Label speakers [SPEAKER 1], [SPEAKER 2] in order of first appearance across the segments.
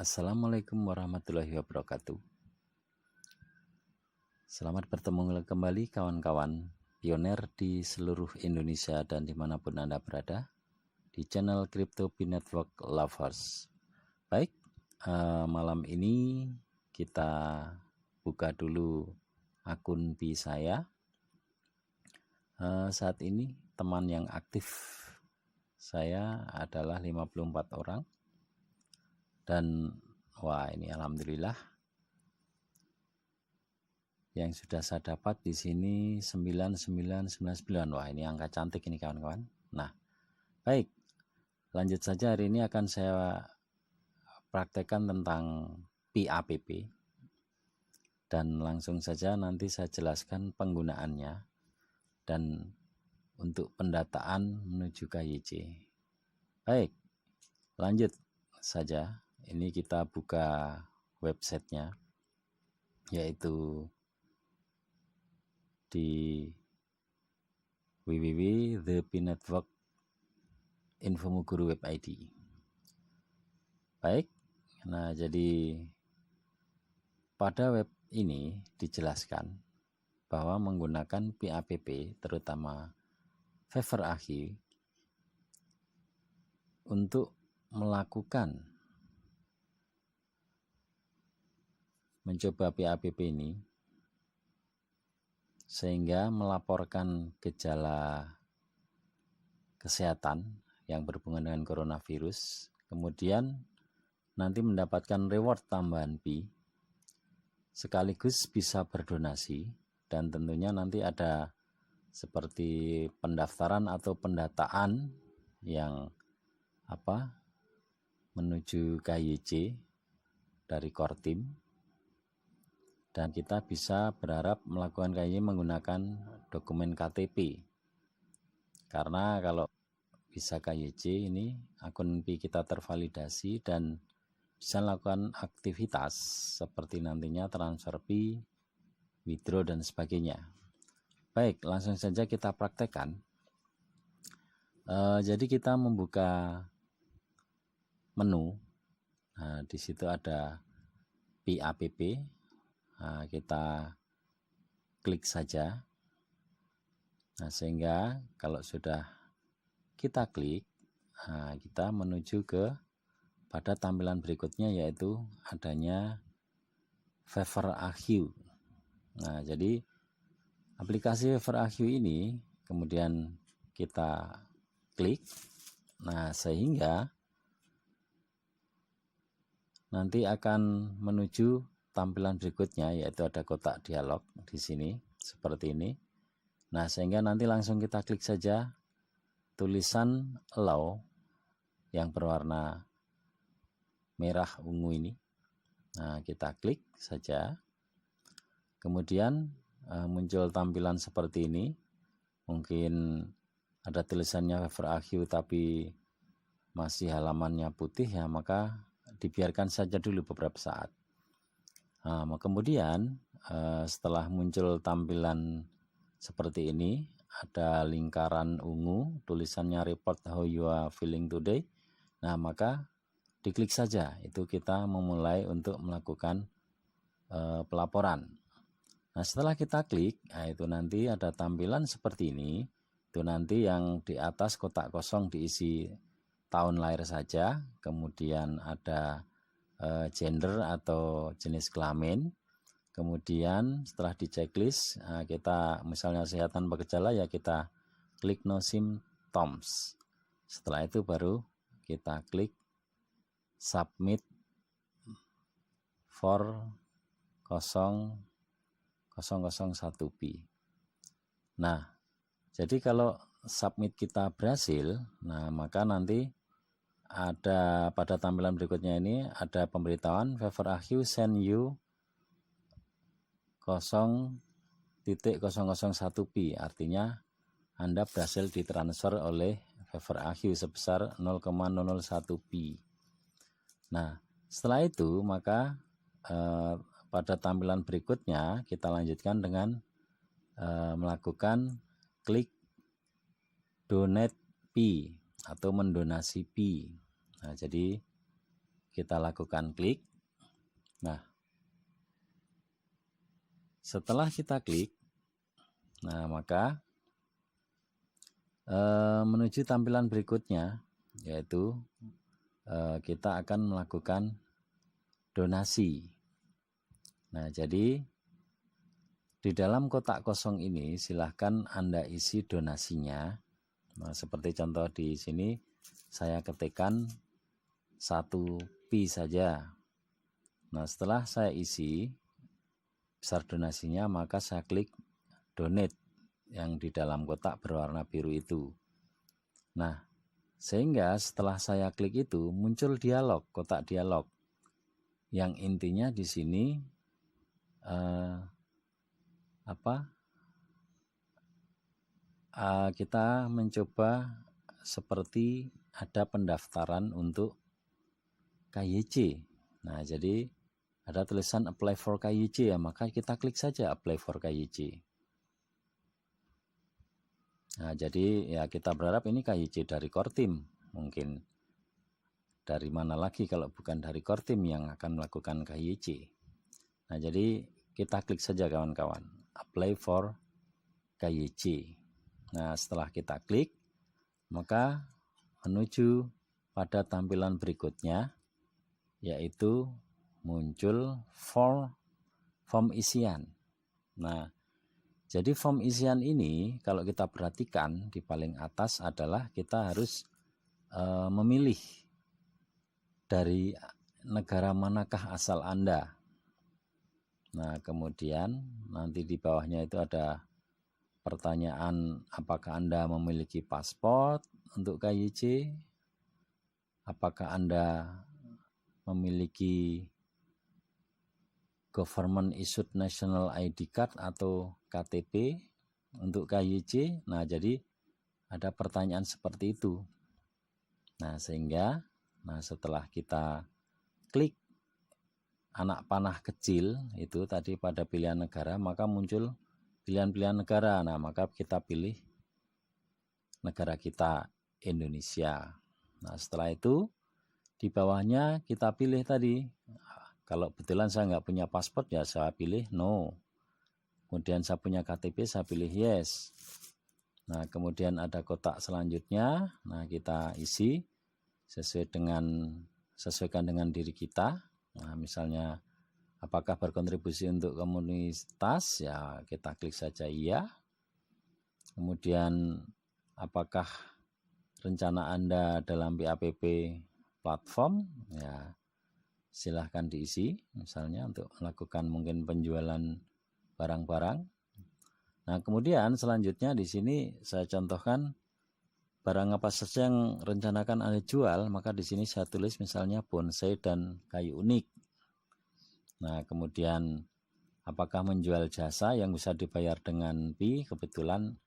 [SPEAKER 1] Assalamualaikum warahmatullahi wabarakatuh. Selamat bertemu kembali kawan-kawan pioner di seluruh Indonesia dan dimanapun Anda berada di channel Crypto Pi Network Lovers. Baik, malam ini kita buka dulu akun Pi saya. Saat ini teman yang aktif saya adalah 54 orang. Dan wah, ini alhamdulillah yang sudah saya dapat di sini 9999. Wah, ini angka cantik ini kawan-kawan. Nah, baik. Lanjut saja, hari ini akan saya praktekkan tentang PAPP. Dan langsung saja nanti saya jelaskan penggunaannya dan untuk pendataan menuju KYC. Baik. Lanjut saja. Ini kita buka websitenya, yaitu di www.thepinetwork.info web ID. Baik, nah jadi pada web ini dijelaskan bahwa menggunakan PAPP terutama Favor Archive untuk mencoba PAPP ini sehingga melaporkan gejala kesehatan yang berhubungan dengan coronavirus, kemudian nanti mendapatkan reward tambahan Pi, sekaligus bisa berdonasi, dan tentunya nanti ada seperti pendaftaran atau pendataan yang menuju KYC dari core team. Dan kita bisa berharap melakukan KYC menggunakan dokumen KTP. Karena kalau bisa KYC ini akun Pi kita tervalidasi dan bisa melakukan aktivitas seperti nantinya transfer Pi, withdraw dan sebagainya. Baik, langsung saja kita praktekkan. Jadi kita membuka menu. Nah, di situ ada PAPP. Nah, kita klik saja. Nah, sehingga kalau sudah kita klik, nah, kita menuju ke pada tampilan berikutnya, yaitu adanya Favor Archive. Nah, jadi aplikasi Favor Archive ini kemudian kita klik. Nah, sehingga nanti akan menuju tampilan berikutnya, yaitu ada kotak dialog di sini seperti ini. Nah, sehingga nanti langsung kita klik saja tulisan allow yang berwarna merah ungu ini. Nah, kita klik saja. Kemudian muncul tampilan seperti ini. Mungkin ada tulisannya Favor Archive tapi masih halamannya putih, ya maka dibiarkan saja dulu beberapa saat. Nah, kemudian setelah muncul tampilan seperti ini, ada lingkaran ungu, tulisannya report how you are feeling today. Nah, maka diklik saja, itu kita memulai untuk melakukan pelaporan. Nah, setelah kita klik, nah itu nanti ada tampilan seperti ini. Itu nanti yang di atas kotak kosong diisi tahun lahir saja, kemudian ada gender atau jenis kelamin. Kemudian setelah di checklist, kita misalnya sehat tanpa gejala, ya kita klik no symptoms. Setelah itu baru kita klik submit for 0001 Pi. Nah, jadi kalau submit kita berhasil, nah maka nanti ada pada tampilan berikutnya ini ada pemberitahuan Favor Archive send you 0.001 Pi, artinya Anda berhasil ditransfer oleh Favor Archive sebesar 0,001 Pi. Nah, setelah itu maka pada tampilan berikutnya kita lanjutkan dengan melakukan klik donate Pi atau mendonasi Pi. Nah, jadi kita lakukan klik. Nah, setelah kita klik, nah maka menuju tampilan berikutnya, yaitu kita akan melakukan donasi. Nah, jadi di dalam kotak kosong ini silahkan Anda isi donasinya. Nah, seperti contoh di sini saya ketikkan 1 pi saja. Nah, setelah saya isi besar donasinya, maka saya klik donate yang di dalam kotak berwarna biru itu. Nah, sehingga setelah saya klik itu muncul dialog, kotak dialog. Yang intinya di sini kita mencoba seperti ada pendaftaran untuk KYC. Nah, jadi ada tulisan apply for KYC ya, maka kita klik saja apply for KYC. Nah, jadi ya kita berharap ini KYC dari Kortim, mungkin dari mana lagi kalau bukan dari Kortim yang akan melakukan KYC. Nah, jadi kita klik saja kawan-kawan, apply for KYC. Nah, setelah kita klik, maka menuju pada tampilan berikutnya, yaitu muncul form isian. Nah, jadi form isian ini kalau kita perhatikan di paling atas adalah kita harus memilih dari negara manakah asal Anda. Nah, kemudian nanti di bawahnya itu ada pertanyaan, apakah Anda memiliki paspor untuk KYC? Apakah Anda memiliki Government Issued National ID Card atau KTP untuk KYC? Nah, jadi ada pertanyaan seperti itu. Nah, sehingga setelah kita klik anak panah kecil itu tadi pada pilihan negara, maka muncul pilihan-pilihan negara. Nah, maka kita pilih negara kita, Indonesia. Nah, setelah itu di bawahnya kita pilih tadi. Kalau kebetulan saya nggak punya paspor, ya saya pilih no. Kemudian saya punya KTP, saya pilih yes. Nah, kemudian ada kotak selanjutnya. Nah, kita isi sesuaikan dengan diri kita. Nah, misalnya apakah berkontribusi untuk komunitas, ya kita klik saja iya. Kemudian apakah rencana Anda dalam PAPP platform, ya silahkan diisi, misalnya untuk melakukan mungkin penjualan barang-barang. Nah, kemudian selanjutnya di sini saya contohkan barang apa saja yang rencanakan Anda jual, maka di sini saya tulis misalnya bonsai dan kayu unik. Nah, kemudian apakah menjual jasa yang bisa dibayar dengan Pi? Kebetulan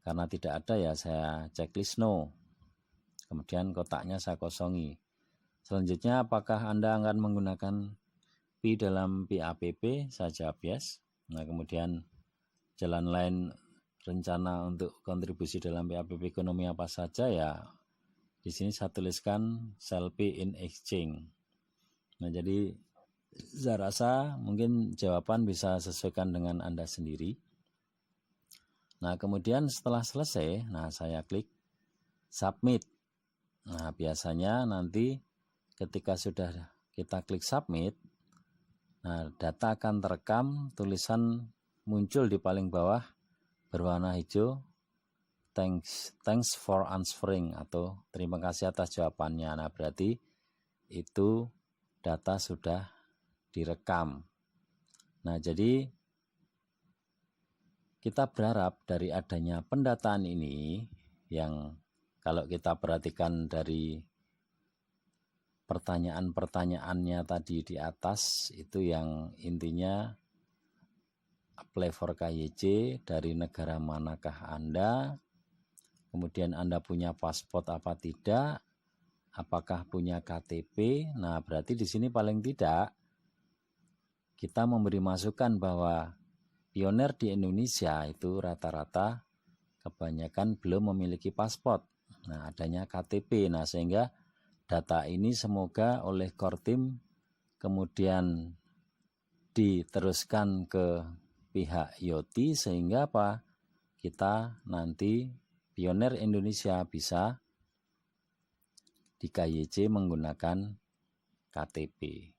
[SPEAKER 1] karena tidak ada ya saya checklist no. Kemudian kotaknya saya kosongi. Selanjutnya apakah Anda akan menggunakan Pi dalam PAPP? Saya jawab yes. Nah, kemudian jalan lain rencana untuk kontribusi dalam PAPP ekonomi apa saja, ya di sini saya tuliskan sell Pi in exchange. Nah, jadi saya rasa mungkin jawaban bisa sesuaikan dengan Anda sendiri. Nah, kemudian setelah selesai, nah saya klik submit. Nah, biasanya nanti ketika sudah kita klik submit, nah data akan terekam, tulisan muncul di paling bawah berwarna hijau, thanks for answering, atau terima kasih atas jawabannya. Nah, berarti itu data sudah direkam. Nah, jadi kita berharap dari adanya pendataan ini, yang kalau kita perhatikan dari pertanyaan-pertanyaannya tadi di atas, itu yang intinya apply for KYC, dari negara manakah Anda, kemudian Anda punya paspor apa tidak, apakah punya KTP. Nah, berarti di sini paling tidak kita memberi masukan bahwa pionir di Indonesia itu rata-rata kebanyakan belum memiliki paspor. Nah, adanya KTP. Nah, sehingga data ini semoga oleh core team kemudian diteruskan ke pihak IoT sehingga apa? Kita nanti Pioneer Indonesia bisa di KYC menggunakan KTP.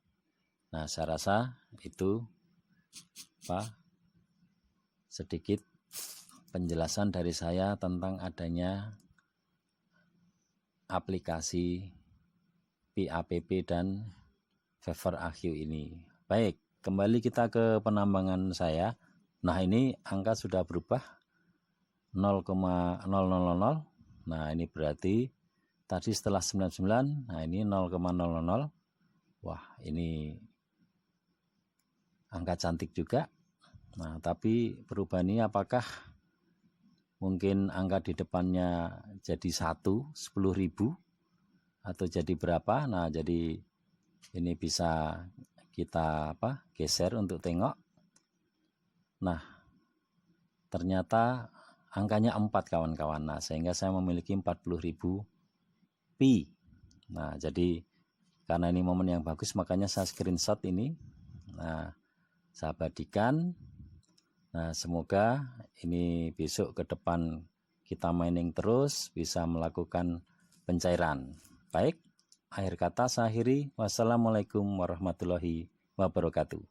[SPEAKER 1] Nah, saya rasa itu sedikit penjelasan dari saya tentang adanya aplikasi PAPP dan Favor AQ ini. Baik, kembali kita ke penambangan saya. Nah, ini angka sudah berubah 0,0000. Nah, ini berarti tadi setelah 99, nah ini 0,000. Wah, ini angka cantik juga. Nah, tapi perubahan ini apakah mungkin angka di depannya jadi 10.000 atau jadi berapa? Nah, jadi ini bisa kita geser untuk tengok. Nah, ternyata angkanya 4 kawan-kawan. Nah, sehingga saya memiliki 40.000 pi. Nah, jadi karena ini momen yang bagus makanya saya screenshot ini. Nah, saya abadikan. Nah, semoga ini besok ke depan kita mining terus bisa melakukan pencairan. Baik, akhir kata saya akhiri. Wassalamualaikum warahmatullahi wabarakatuh.